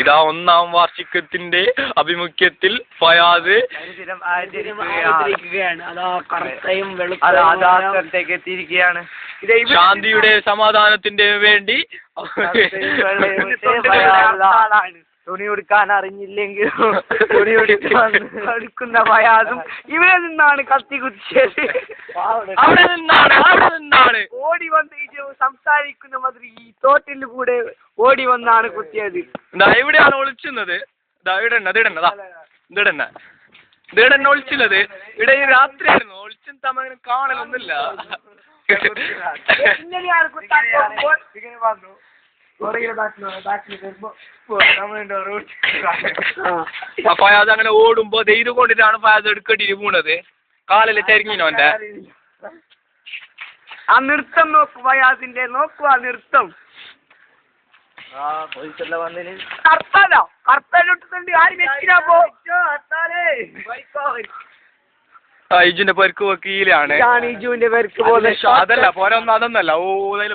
ഇതാ ഒന്നാം വാർഷികത്തിന്റെ അഭിമുഖ്യത്തിൽ ഫയാസ് എത്തിയിരിക്കുകയാണ്. ശാന്തിയുടെ സമാധാനത്തിന്റെ വേണ്ടി തുണി ഉടുക്കാൻ അറിഞ്ഞില്ലെങ്കിലും തുണി ഉടുക്കുന്ന ഫയാസും ഇവിടെ നിന്നാണ് കത്തി കുത്തിയത്. അവിടെ നിന്നാണ് ഓടി വന്ന് സംസാരിക്കുന്ന മാതിരി ഈ തോട്ടിൽ കൂടെ ഓടി വന്നാണ് കുത്തിയത്. ഇവിടെയാണ് ഒളിച്ചുന്നത്. ഇടന്നെ ഒളിച്ചുള്ളത്. ഇവിടെ ഈ രാത്രിയായിരുന്നു ഒളിച്ചും തമ്മിൽ കാണലൊന്നുമില്ല. ഇങ്ങനെയാണ് കുത്താൻ പോകുമ്പോൾ ഫയാസ് അങ്ങനെ ഓടുമ്പോ ഇത് കൊണ്ടിട്ടാണ് ഫയാസ് എടുക്കേണ്ടി വീണത്. കാലില് ചരിഞ്ഞോ എന്റെ ആ നൃത്തം നോക്കു ഫയാസിന്റെ നോക്കുക നൃത്തം. കർത്തലോട്ടുണ്ട് ആര് വെച്ചിനാ പോ ഇജുന്റെ പെർക്ക് വക്കീലാണ്. ഇജുവിന്റെ പെർക്ക് പോലെ അതല്ല പോരൊന്നും അതൊന്നല്ല.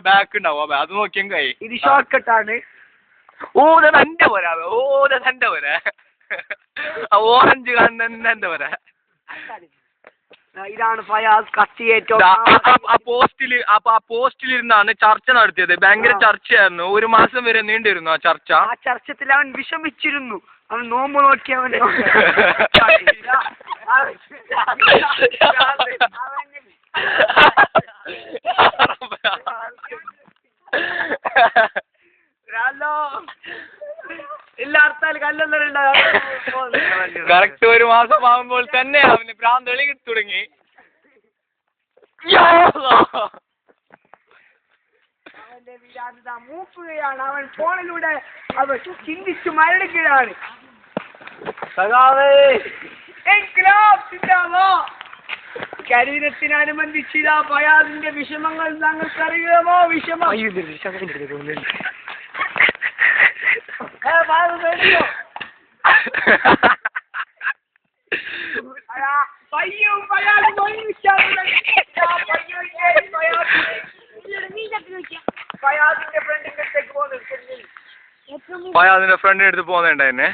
ബാക്ക് ഉണ്ടാവും അത് നോക്കിയും കൈ. ഇത് ഷോർട്ട് കട്ടാണ്. എന്റെ പോരാ എന്റെ പോരാ ഓറഞ്ച് കാണുന്ന എന്റെ പോരാ. ഇതാണ് ഫയാസ് കത്തിയേറ്റവും ആ പോസ്റ്റിലിരുന്നാണ് ചർച്ച നടത്തിയത്. ഭയങ്കര ചർച്ചയായിരുന്നു. 1 മാസം വരെ നീണ്ടിരുന്നു ആ ചർച്ച. ആ ചർച്ചത്തിൽ അവൻ വിഷമിച്ചിരുന്നു. അവൻ നോമ്പ് നോക്കി അവൻ കറക്റ്റ് 1 മാസം ആകുമ്പോൾ തന്നെ അവന് ഭ്രാന്ത് എളുകി തുടങ്ങി. അവന്റെ വിരാധത മൂക്കുകയാണ്. അവൻ ഫോണിലൂടെ അവൻ ചിന്തിച്ചു മരണിക്കുകയാണ്. ശരീരത്തിനനുബന്ധിച്ചില്ല ഫയാസിന്റെ വിഷമങ്ങൾ താങ്കൾക്കറിയാമോ? വിഷമം ഫയാസിന്റെ ഫ്രണ്ടിന്റെ അടുത്ത് പോകുന്നുണ്ടായിരുന്നേ.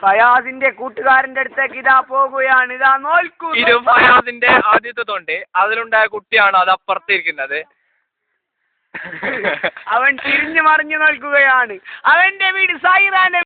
ഫയാസിന്റെ കൂട്ടുകാരന്റെ അടുത്തേക്ക് ഇതാ പോകുകയാണ്. ഇതാ നോക്കൂ. ഇത് ഫയാസിന്റെ ആദ്യത്തെ തൊണ്ട്. അതിലുണ്ടായ കുട്ടിയാണ് അത് അപ്പുറത്തിരിക്കുന്നത്. അവൻ തിരിഞ്ഞു മറിഞ്ഞു നോക്കുകയാണ്. അവന്റെ വീട് സൈറാന്റെ